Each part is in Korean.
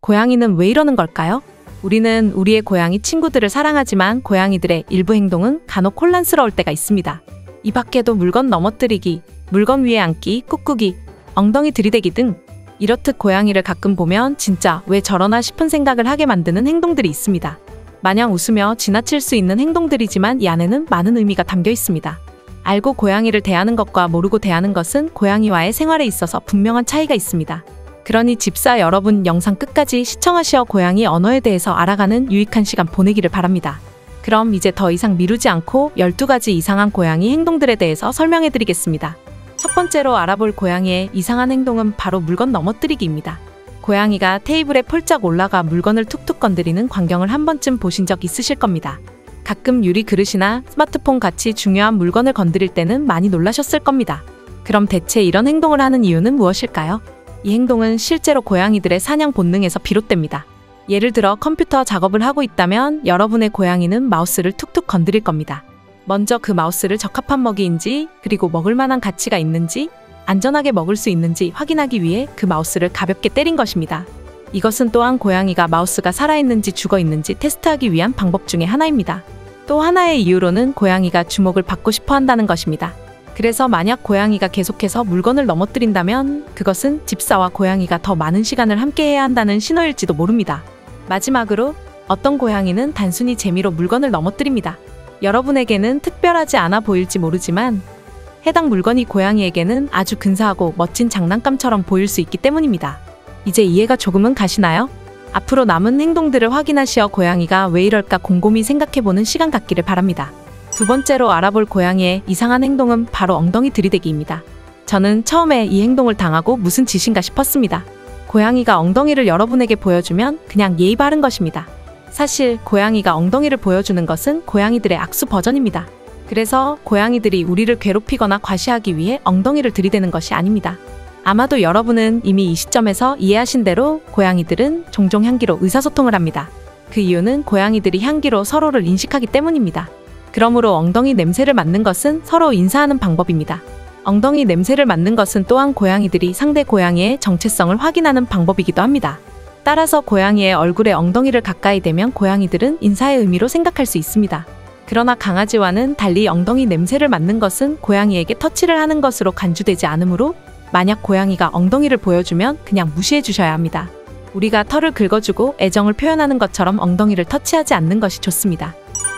고양이는 왜 이러는 걸까요? 우리는 우리의 고양이 친구들을 사랑하지만 고양이들의 일부 행동은 간혹 혼란스러울 때가 있습니다. 이 밖에도 물건 넘어뜨리기, 물건 위에 앉기, 꾹꾹이, 엉덩이 들이대기 등 이렇듯 고양이를 가끔 보면 진짜 왜 저러나 싶은 생각을 하게 만드는 행동들이 있습니다. 마냥 웃으며 지나칠 수 있는 행동들이지만 이 안에는 많은 의미가 담겨 있습니다. 알고 고양이를 대하는 것과 모르고 대하는 것은 고양이와의 생활에 있어서 분명한 차이가 있습니다. 그러니 집사 여러분 영상 끝까지 시청하시어 고양이 언어에 대해서 알아가는 유익한 시간 보내기를 바랍니다. 그럼 이제 더 이상 미루지 않고 12가지 이상한 고양이 행동들에 대해서 설명해 드리겠습니다. 첫 번째로 알아볼 고양이의 이상한 행동은 바로 물건 넘어뜨리기입니다. 고양이가 테이블에 폴짝 올라가 물건을 툭툭 건드리는 광경을 한 번쯤 보신 적 있으실 겁니다. 가끔 유리 그릇이나 스마트폰 같이 중요한 물건을 건드릴 때는 많이 놀라셨을 겁니다. 그럼 대체 이런 행동을 하는 이유는 무엇일까요? 이 행동은 실제로 고양이들의 사냥 본능에서 비롯됩니다. 예를 들어 컴퓨터 작업을 하고 있다면 여러분의 고양이는 마우스를 툭툭 건드릴 겁니다. 먼저 그 마우스를 적합한 먹이인지, 그리고 먹을 만한 가치가 있는지, 안전하게 먹을 수 있는지 확인하기 위해 그 마우스를 가볍게 때린 것입니다. 이것은 또한 고양이가 마우스가 살아있는지 죽어있는지 테스트하기 위한 방법 중에 하나입니다. 또 하나의 이유로는 고양이가 주목을 받고 싶어 한다는 것입니다. 그래서 만약 고양이가 계속해서 물건을 넘어뜨린다면 그것은 집사와 고양이가 더 많은 시간을 함께 해야 한다는 신호일지도 모릅니다. 마지막으로 어떤 고양이는 단순히 재미로 물건을 넘어뜨립니다. 여러분에게는 특별하지 않아 보일지 모르지만 해당 물건이 고양이에게는 아주 근사하고 멋진 장난감처럼 보일 수 있기 때문입니다. 이제 이해가 조금은 가시나요? 앞으로 남은 행동들을 확인하시어 고양이가 왜 이럴까 곰곰이 생각해보는 시간 갖기를 바랍니다. 두 번째로 알아볼 고양이의 이상한 행동은 바로 엉덩이 들이대기입니다. 저는 처음에 이 행동을 당하고 무슨 짓인가 싶었습니다. 고양이가 엉덩이를 여러분에게 보여주면 그냥 예의 바른 것입니다. 사실 고양이가 엉덩이를 보여주는 것은 고양이들의 악수 버전입니다. 그래서 고양이들이 우리를 괴롭히거나 과시하기 위해 엉덩이를 들이대는 것이 아닙니다. 아마도 여러분은 이미 이 시점에서 이해하신 대로 고양이들은 종종 향기로 의사소통을 합니다. 그 이유는 고양이들이 향기로 서로를 인식하기 때문입니다. 그러므로 엉덩이 냄새를 맡는 것은 서로 인사하는 방법입니다. 엉덩이 냄새를 맡는 것은 또한 고양이들이 상대 고양이의 정체성을 확인하는 방법이기도 합니다. 따라서 고양이의 얼굴에 엉덩이를 가까이 대면 고양이들은 인사의 의미로 생각할 수 있습니다. 그러나 강아지와는 달리 엉덩이 냄새를 맡는 것은 고양이에게 터치를 하는 것으로 간주되지 않으므로 만약 고양이가 엉덩이를 보여주면 그냥 무시해 주셔야 합니다. 우리가 털을 긁어주고 애정을 표현하는 것처럼 엉덩이를 터치하지 않는 것이 좋습니다.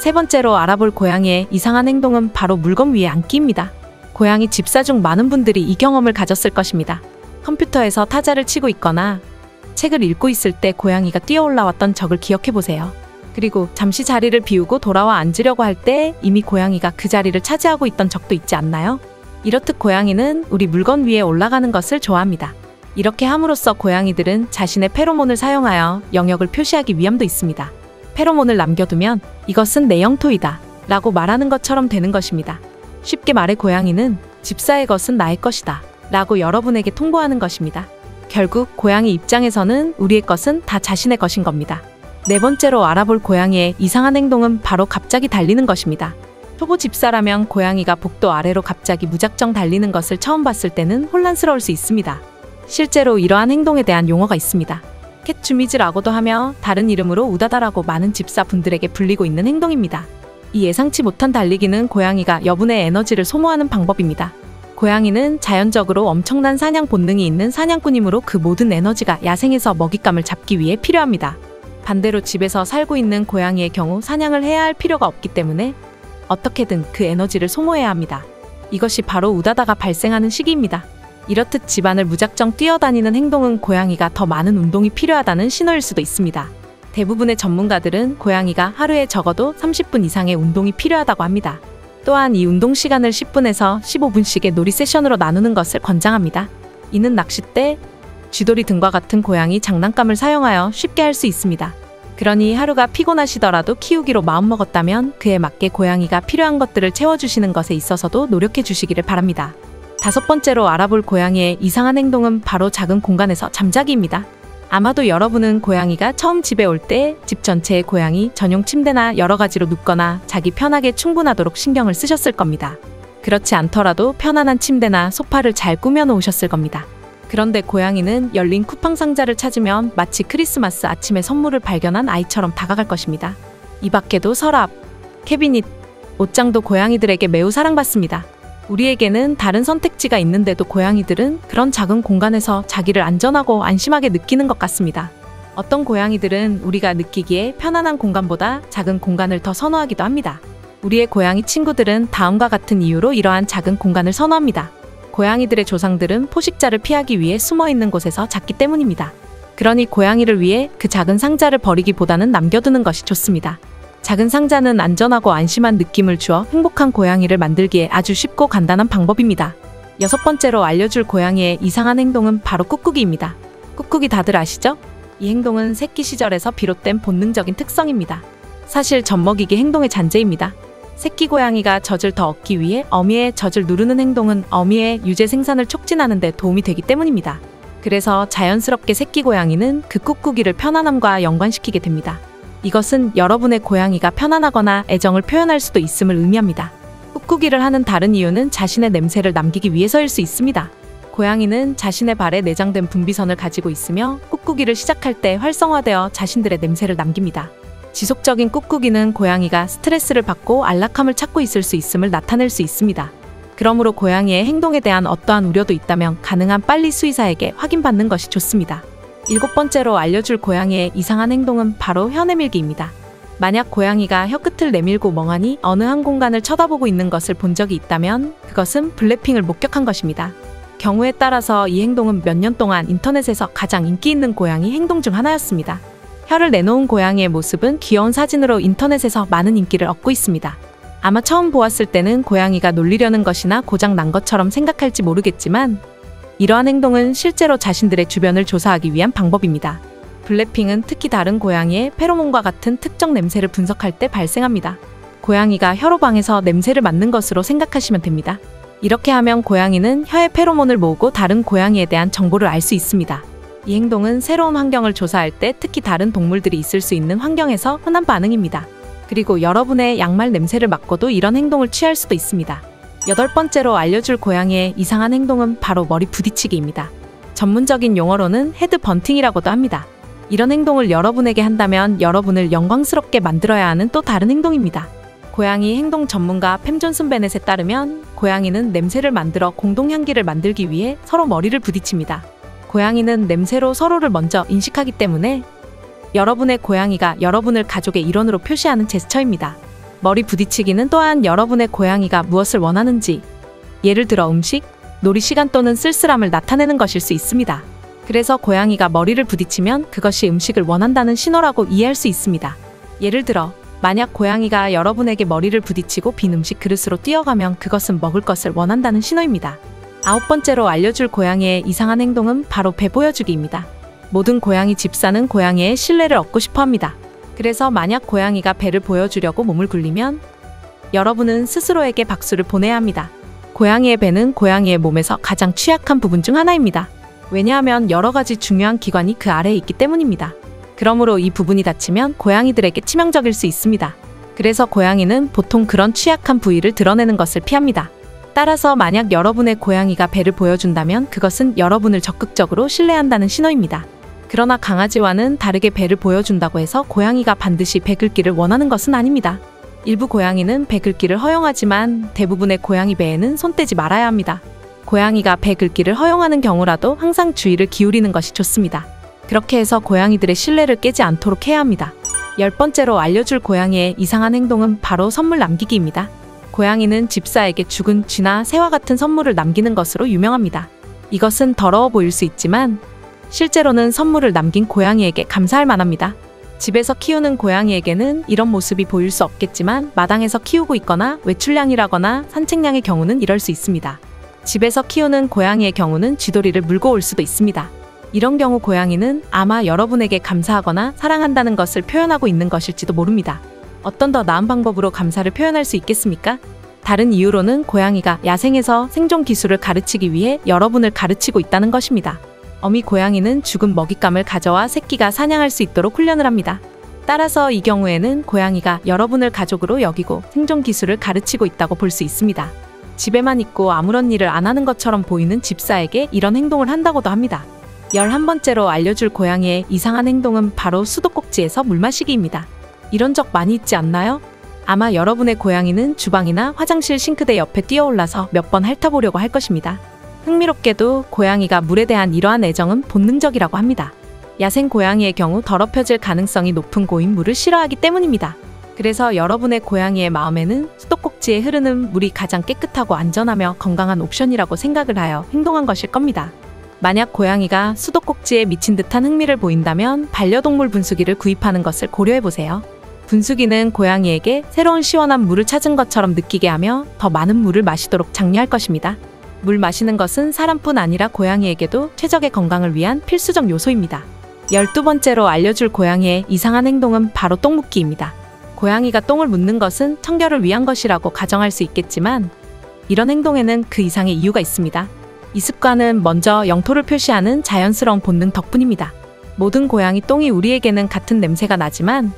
세 번째로 알아볼 고양이의 이상한 행동은 바로 물건 위에 앉기입니다. 고양이 집사 중 많은 분들이 이 경험을 가졌을 것입니다. 컴퓨터에서 타자를 치고 있거나 책을 읽고 있을 때 고양이가 뛰어 올라왔던 적을 기억해 보세요. 그리고 잠시 자리를 비우고 돌아와 앉으려고 할 때 이미 고양이가 그 자리를 차지하고 있던 적도 있지 않나요? 이렇듯 고양이는 우리 물건 위에 올라가는 것을 좋아합니다. 이렇게 함으로써 고양이들은 자신의 페로몬을 사용하여 영역을 표시하기 위함도 있습니다. 페로몬을 남겨두면 이것은 내 영토이다 라고 말하는 것처럼 되는 것입니다. 쉽게 말해 고양이는 집사의 것은 나의 것이다 라고 여러분에게 통보하는 것입니다. 결국 고양이 입장에서는 우리의 것은 다 자신의 것인 겁니다. 네 번째로 알아볼 고양이의 이상한 행동은 바로 갑자기 달리는 것입니다. 초보 집사라면 고양이가 복도 아래로 갑자기 무작정 달리는 것을 처음 봤을 때는 혼란스러울 수 있습니다. 실제로 이러한 행동에 대한 용어가 있습니다. 캣주미즈라고도 하며 다른 이름으로 우다다라고 많은 집사분들에게 불리고 있는 행동입니다. 이 예상치 못한 달리기는 고양이가 여분의 에너지를 소모하는 방법입니다. 고양이는 자연적으로 엄청난 사냥 본능이 있는 사냥꾼이므로 그 모든 에너지가 야생에서 먹잇감을 잡기 위해 필요합니다. 반대로 집에서 살고 있는 고양이의 경우 사냥을 해야 할 필요가 없기 때문에 어떻게든 그 에너지를 소모해야 합니다. 이것이 바로 우다다가 발생하는 시기입니다. 이렇듯 집안을 무작정 뛰어다니는 행동은 고양이가 더 많은 운동이 필요하다는 신호일 수도 있습니다. 대부분의 전문가들은 고양이가 하루에 적어도 30분 이상의 운동이 필요하다고 합니다. 또한 이 운동 시간을 10분에서 15분씩의 놀이 세션으로 나누는 것을 권장합니다. 이는 낚싯대, 쥐돌이 등과 같은 고양이 장난감을 사용하여 쉽게 할 수 있습니다. 그러니 하루가 피곤하시더라도 키우기로 마음먹었다면 그에 맞게 고양이가 필요한 것들을 채워주시는 것에 있어서도 노력해 주시기를 바랍니다. 다섯 번째로 알아볼 고양이의 이상한 행동은 바로 작은 공간에서 잠자기입니다. 아마도 여러분은 고양이가 처음 집에 올 때 집 전체에 고양이 전용 침대나 여러 가지로 눕거나 자기 편하게 충분하도록 신경을 쓰셨을 겁니다. 그렇지 않더라도 편안한 침대나 소파를 잘 꾸며 놓으셨을 겁니다. 그런데 고양이는 열린 쿠팡 상자를 찾으면 마치 크리스마스 아침에 선물을 발견한 아이처럼 다가갈 것입니다. 이 밖에도 서랍, 캐비닛, 옷장도 고양이들에게 매우 사랑받습니다. 우리에게는 다른 선택지가 있는데도 고양이들은 그런 작은 공간에서 자기를 안전하고 안심하게 느끼는 것 같습니다. 어떤 고양이들은 우리가 느끼기에 편안한 공간보다 작은 공간을 더 선호하기도 합니다. 우리의 고양이 친구들은 다음과 같은 이유로 이러한 작은 공간을 선호합니다. 고양이들의 조상들은 포식자를 피하기 위해 숨어있는 곳에서 잤기 때문입니다. 그러니 고양이를 위해 그 작은 상자를 버리기보다는 남겨두는 것이 좋습니다. 작은 상자는 안전하고 안심한 느낌을 주어 행복한 고양이를 만들기에 아주 쉽고 간단한 방법입니다. 6번째로 알려줄 고양이의 이상한 행동은 바로 꾹꾹이입니다. 꾹꾹이 다들 아시죠? 이 행동은 새끼 시절에서 비롯된 본능적인 특성입니다. 사실 젖먹이기 행동의 잔재입니다. 새끼 고양이가 젖을 더 얻기 위해 어미의 젖을 누르는 행동은 어미의 유제 생산을 촉진하는 데 도움이 되기 때문입니다. 그래서 자연스럽게 새끼 고양이는 그 꾹꾹이를 편안함과 연관시키게 됩니다. 이것은 여러분의 고양이가 편안하거나 애정을 표현할 수도 있음을 의미합니다. 꾹꾹이를 하는 다른 이유는 자신의 냄새를 남기기 위해서일 수 있습니다. 고양이는 자신의 발에 내장된 분비선을 가지고 있으며 꾹꾹이를 시작할 때 활성화되어 자신들의 냄새를 남깁니다. 지속적인 꾹꾹이는 고양이가 스트레스를 받고 안락함을 찾고 있을 수 있음을 나타낼 수 있습니다. 그러므로 고양이의 행동에 대한 어떠한 우려도 있다면 가능한 빨리 수의사에게 확인받는 것이 좋습니다. 7번째로 알려줄 고양이의 이상한 행동은 바로 혀 내밀기입니다. 만약 고양이가 혀끝을 내밀고 멍하니 어느 한 공간을 쳐다보고 있는 것을 본 적이 있다면 그것은 블랙핑을 목격한 것입니다. 경우에 따라서 이 행동은 몇 년 동안 인터넷에서 가장 인기 있는 고양이 행동 중 하나였습니다. 혀를 내놓은 고양이의 모습은 귀여운 사진으로 인터넷에서 많은 인기를 얻고 있습니다. 아마 처음 보았을 때는 고양이가 놀리려는 것이나 고장 난 것처럼 생각할지 모르겠지만 이러한 행동은 실제로 자신들의 주변을 조사하기 위한 방법입니다. 블랙핑은 특히 다른 고양이의 페로몬과 같은 특정 냄새를 분석할 때 발생합니다. 고양이가 혀로 방에서 냄새를 맡는 것으로 생각하시면 됩니다. 이렇게 하면 고양이는 혀의 페로몬을 모으고 다른 고양이에 대한 정보를 알 수 있습니다. 이 행동은 새로운 환경을 조사할 때 특히 다른 동물들이 있을 수 있는 환경에서 흔한 반응입니다. 그리고 여러분의 양말 냄새를 맡고도 이런 행동을 취할 수도 있습니다. 8번째로 알려줄 고양이의 이상한 행동은 바로 머리 부딪히기입니다. 전문적인 용어로는 헤드 번팅이라고도 합니다. 이런 행동을 여러분에게 한다면 여러분을 영광스럽게 만들어야 하는 또 다른 행동입니다. 고양이 행동 전문가 팸 존슨 베넷에 따르면 고양이는 냄새를 만들어 공동향기를 만들기 위해 서로 머리를 부딪힙니다. 고양이는 냄새로 서로를 먼저 인식하기 때문에 여러분의 고양이가 여러분을 가족의 일원으로 표시하는 제스처입니다. 머리 부딪히기는 또한 여러분의 고양이가 무엇을 원하는지, 예를 들어 음식, 놀이 시간 또는 쓸쓸함을 나타내는 것일 수 있습니다. 그래서 고양이가 머리를 부딪히면 그것이 음식을 원한다는 신호라고 이해할 수 있습니다. 예를 들어 만약 고양이가 여러분에게 머리를 부딪히고 빈 음식 그릇으로 뛰어가면 그것은 먹을 것을 원한다는 신호입니다. 9번째로 알려줄 고양이의 이상한 행동은 바로 배 보여주기입니다. 모든 고양이 집사는 고양이의 신뢰를 얻고 싶어 합니다. 그래서 만약 고양이가 배를 보여주려고 몸을 굴리면 여러분은 스스로에게 박수를 보내야 합니다. 고양이의 배는 고양이의 몸에서 가장 취약한 부분 중 하나입니다. 왜냐하면 여러 가지 중요한 기관이 그 아래에 있기 때문입니다. 그러므로 이 부분이 다치면 고양이들에게 치명적일 수 있습니다. 그래서 고양이는 보통 그런 취약한 부위를 드러내는 것을 피합니다. 따라서 만약 여러분의 고양이가 배를 보여준다면 그것은 여러분을 적극적으로 신뢰한다는 신호입니다. 그러나 강아지와는 다르게 배를 보여준다고 해서 고양이가 반드시 배 긁기를 원하는 것은 아닙니다. 일부 고양이는 배 긁기를 허용하지만 대부분의 고양이 배에는 손대지 말아야 합니다. 고양이가 배 긁기를 허용하는 경우라도 항상 주의를 기울이는 것이 좋습니다. 그렇게 해서 고양이들의 신뢰를 깨지 않도록 해야 합니다. 10번째로 알려줄 고양이의 이상한 행동은 바로 선물 남기기입니다. 고양이는 집사에게 죽은 쥐나 새와 같은 선물을 남기는 것으로 유명합니다. 이것은 더러워 보일 수 있지만 실제로는 선물을 남긴 고양이에게 감사할 만합니다. 집에서 키우는 고양이에게는 이런 모습이 보일 수 없겠지만 마당에서 키우고 있거나 외출량이라거나 산책량의 경우는 이럴 수 있습니다. 집에서 키우는 고양이의 경우는 쥐돌이를 물고 올 수도 있습니다. 이런 경우 고양이는 아마 여러분에게 감사하거나 사랑한다는 것을 표현하고 있는 것일지도 모릅니다. 어떤 더 나은 방법으로 감사를 표현할 수 있겠습니까? 다른 이유로는 고양이가 야생에서 생존 기술을 가르치기 위해 여러분을 가르치고 있다는 것입니다. 어미 고양이는 죽은 먹잇감을 가져와 새끼가 사냥할 수 있도록 훈련을 합니다. 따라서 이 경우에는 고양이가 여러분을 가족으로 여기고 생존 기술을 가르치고 있다고 볼 수 있습니다. 집에만 있고 아무런 일을 안 하는 것처럼 보이는 집사에게 이런 행동을 한다고도 합니다. 11번째로 알려줄 고양이의 이상한 행동은 바로 수도꼭지에서 물 마시기입니다. 이런 적 많이 있지 않나요? 아마 여러분의 고양이는 주방이나 화장실 싱크대 옆에 뛰어올라서 몇 번 핥아보려고 할 것입니다. 흥미롭게도 고양이가 물에 대한 이러한 애정은 본능적이라고 합니다. 야생 고양이의 경우 더럽혀질 가능성이 높은 고인 물을 싫어하기 때문입니다. 그래서 여러분의 고양이의 마음에는 수도꼭지에 흐르는 물이 가장 깨끗하고 안전하며 건강한 옵션이라고 생각을 하여 행동한 것일 겁니다. 만약 고양이가 수도꼭지에 미친 듯한 흥미를 보인다면 반려동물 분수기를 구입하는 것을 고려해보세요. 분수기는 고양이에게 새로운 시원한 물을 찾은 것처럼 느끼게 하며 더 많은 물을 마시도록 장려할 것입니다. 물 마시는 것은 사람뿐 아니라 고양이에게도 최적의 건강을 위한 필수적 요소입니다. 12번째로 알려줄 고양이의 이상한 행동은 바로 똥 묻기입니다. 고양이가 똥을 묻는 것은 청결을 위한 것이라고 가정할 수 있겠지만 이런 행동에는 그 이상의 이유가 있습니다. 이 습관은 먼저 영토를 표시하는 자연스러운 본능 덕분입니다. 모든 고양이 똥이 우리에게는 같은 냄새가 나지만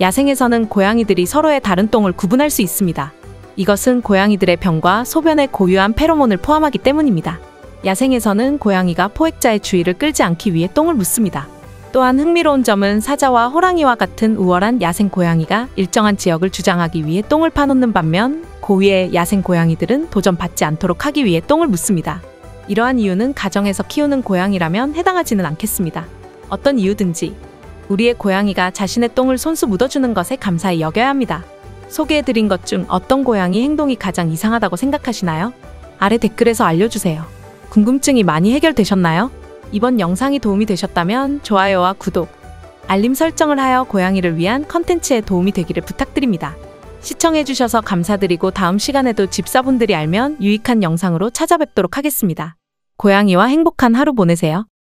야생에서는 고양이들이 서로의 다른 똥을 구분할 수 있습니다. 이것은 고양이들의 병과 소변에 고유한 페로몬을 포함하기 때문입니다. 야생에서는 고양이가 포획자의 주의를 끌지 않기 위해 똥을 묻습니다. 또한 흥미로운 점은 사자와 호랑이와 같은 우월한 야생 고양이가 일정한 지역을 주장하기 위해 똥을 파놓는 반면 고위의 야생 고양이들은 도전받지 않도록 하기 위해 똥을 묻습니다. 이러한 이유는 가정에서 키우는 고양이라면 해당하지는 않겠습니다. 어떤 이유든지 우리의 고양이가 자신의 똥을 손수 묻어주는 것에 감사히 여겨야 합니다. 소개해드린 것 중 어떤 고양이 행동이 가장 이상하다고 생각하시나요? 아래 댓글에서 알려주세요. 궁금증이 많이 해결되셨나요? 이번 영상이 도움이 되셨다면 좋아요와 구독, 알림 설정을 하여 고양이를 위한 컨텐츠에 도움이 되기를 부탁드립니다. 시청해주셔서 감사드리고 다음 시간에도 집사분들이 알면 유익한 영상으로 찾아뵙도록 하겠습니다. 고양이와 행복한 하루 보내세요.